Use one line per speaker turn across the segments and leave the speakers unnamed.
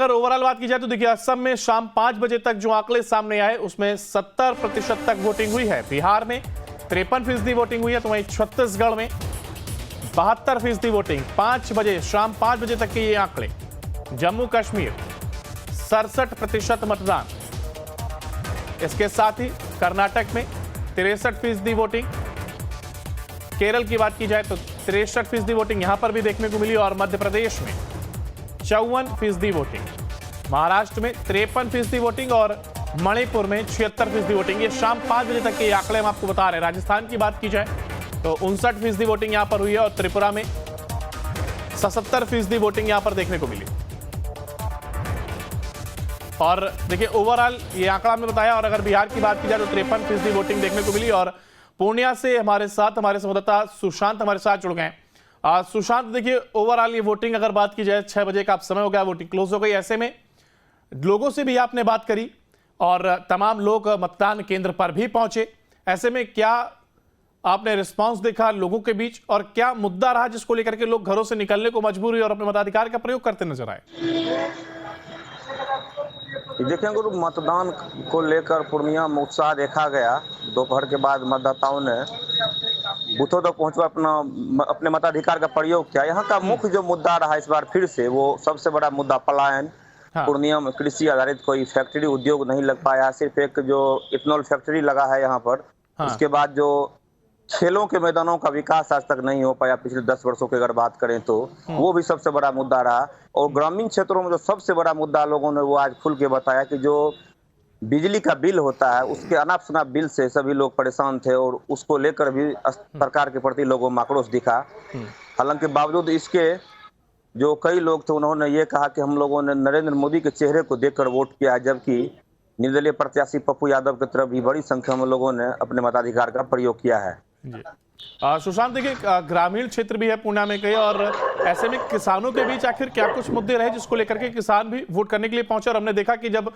अगर ओवरऑल बात की जाए तो देखिए असम में शाम 5 बजे तक जो आंकड़े सामने आए उसमें 70% तक वोटिंग हुई है। बिहार में 53% वोटिंग हुई है, तो वहीं छत्तीसगढ़ में 72% वोटिंग 5 बजे शाम 5 बजे तक के ये आंकड़े। जम्मू कश्मीर 67% मतदान। इसके साथ ही कर्नाटक में 63% वोटिंग। केरल की बात की जाए तो 63% वोटिंग यहां पर भी देखने को मिली और मध्य प्रदेश में 54% वोटिंग। महाराष्ट्र में 53% वोटिंग और मणिपुर में 76% वोटिंग। ये शाम 5 बजे तक के आंकड़े हम आपको बता रहे हैं। राजस्थान की बात की जाए तो 59% वोटिंग यहां पर हुई है और त्रिपुरा में 77% वोटिंग यहां पर देखने को मिली। और देखिए ओवरऑल ये आंकड़ा हमने बताया। और अगर बिहार की बात की जाए तो 53% वोटिंग देखने को मिली। और पूर्णिया से हमारे साथ हमारे संवाददाता सुशांत हमारे साथ जुड़ गए। सुशांत, देखिए ओवरऑल ये वोटिंग अगर बात की जाए 6 बजे का आप समय हो गया, वोटिंग क्लोज हो गई। ऐसे में लोगों से भी आपने बात करी और तमाम लोग मतदान केंद्र पर भी पहुंचे। ऐसे में क्या आपने रिस्पांस देखा लोगों के बीच और क्या मुद्दा रहा जिसको लेकर के लोग घरों से निकलने को मजबूर हुए और अपने मताधिकार का प्रयोग करते नजर आए?
देखिए गुरु, मतदान को लेकर पूर्णिया में उत्साह देखा गया। दोपहर के बाद मतदाताओं ने बूथों तक पहुंचकर अपने मताधिकार का प्रयोग किया। यहाँ का मुख्य जो मुद्दा रहा इस बार फिर से, वो सबसे बड़ा मुद्दा पलायन।
हाँ।
पूर्णिया में कृषि आधारित कोई फैक्ट्री उद्योग नहीं लग पाया, सिर्फ एक जो इथेनॉल फैक्ट्री लगा है यहाँ पर।
हाँ।
उसके बाद जो खेलों के मैदानों का विकास आज तक नहीं हो पाया पिछले 10 वर्षों की अगर बात करें तो वो भी सबसे बड़ा मुद्दा रहा। और ग्रामीण क्षेत्रों में जो सबसे बड़ा मुद्दा लोगों ने वो आज खुल के बताया कि जो बिजली का बिल होता है उसके अनाप शनाप बिल से सभी लोग परेशान थे और उसको लेकर भी सरकार के प्रति लोगों में आक्रोश दिखा। हालांकि बावजूद इसके जो कई लोग थे उन्होंने ये कहा कि हम लोगों ने नरेंद्र मोदी के चेहरे को देखकर वोट किया, जबकि निर्दलीय प्रत्याशी पप्पू यादव की तरफ भी बड़ी संख्या में लोगों ने अपने मताधिकार का प्रयोग किया है।
जी। सुशांत, देखिए ग्रामीण क्षेत्र भी है पूर्णिया में कई, और ऐसे में किसानों के बीच आखिर क्या कुछ मुद्दे रहे जिसको लेकर के किसान भी वोट करने के लिए पहुंचे? और हमने देखा कि जब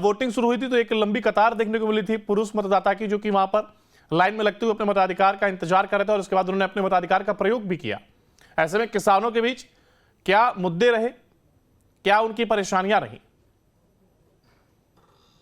वोटिंग शुरू हुई थी तो एक लंबी कतार देखने को मिली थी पुरुष मतदाता की, जो कि वहां पर लाइन में लगते हुए अपने मताधिकार का इंतजार कर रहे थे और उसके बाद उन्होंने अपने मताधिकार का प्रयोग भी किया। ऐसे में किसानों के बीच क्या मुद्दे रहे, क्या उनकी परेशानियां रही?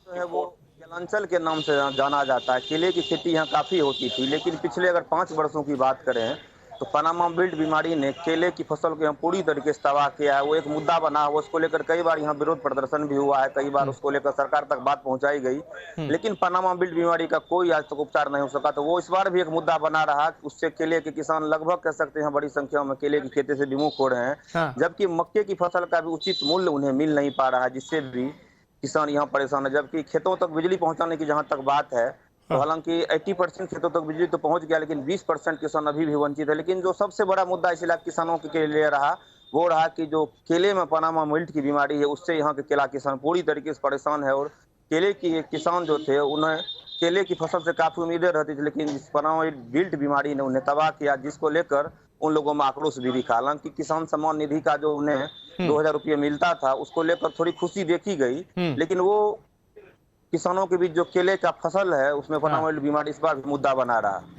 वो केलांचल के नाम से जाना जाता है। केले की खेती यहाँ काफी होती थी, लेकिन पिछले अगर 5 वर्षों की बात करें तो पनामा बिल्ट बीमारी ने केले की फसल को यहाँ पूरी तरीके से तबाह किया है। वो एक मुद्दा बना हुआ, उसको लेकर कई बार यहाँ विरोध प्रदर्शन भी हुआ है, कई बार उसको लेकर सरकार तक बात पहुंचाई गई, लेकिन पनामा बिल्ट बीमारी का कोई आज तक उपचार नहीं हो सका। तो वो इस बार भी एक मुद्दा बना रहा। उससे केले के किसान लगभग कह सकते हैं बड़ी संख्या में केले की खेती से विमुख हो रहे हैं, जबकि मक्के की फसल का भी उचित मूल्य उन्हें मिल नहीं पा रहा है, जिससे भी किसान यहाँ परेशान है। जबकि खेतों तक बिजली पहुंचाने की जहां तक बात है तो हालांकि 80% खेतों तक बिजली तो पहुंच गया, लेकिन 20% किसान अभी भी वंचित है। लेकिन जो सबसे बड़ा मुद्दा इस इलाके किसानों के लिए रहा वो रहा कि जो केले में पनामा बिल्ट की बीमारी है उससे यहाँ के केला किसान पूरी तरीके से परेशान है। और केले की किसान जो थे उन्हें केले की फसल से काफी उम्मीदें रहती थी, लेकिन इस पनामा बिल्ट बीमारी ने उन्हें तबाह किया, जिसको लेकर उन लोगों में आक्रोश भी दिखा। हालांकि किसान सम्मान निधि का जो उन्हें 2000 रुपये मिलता था उसको लेकर थोड़ी खुशी देखी गई, लेकिन वो किसानों के बीच जो केले का फसल है उसमें पनामा बिल्ट बीमारी इस बार भी मुद्दा बना रहा।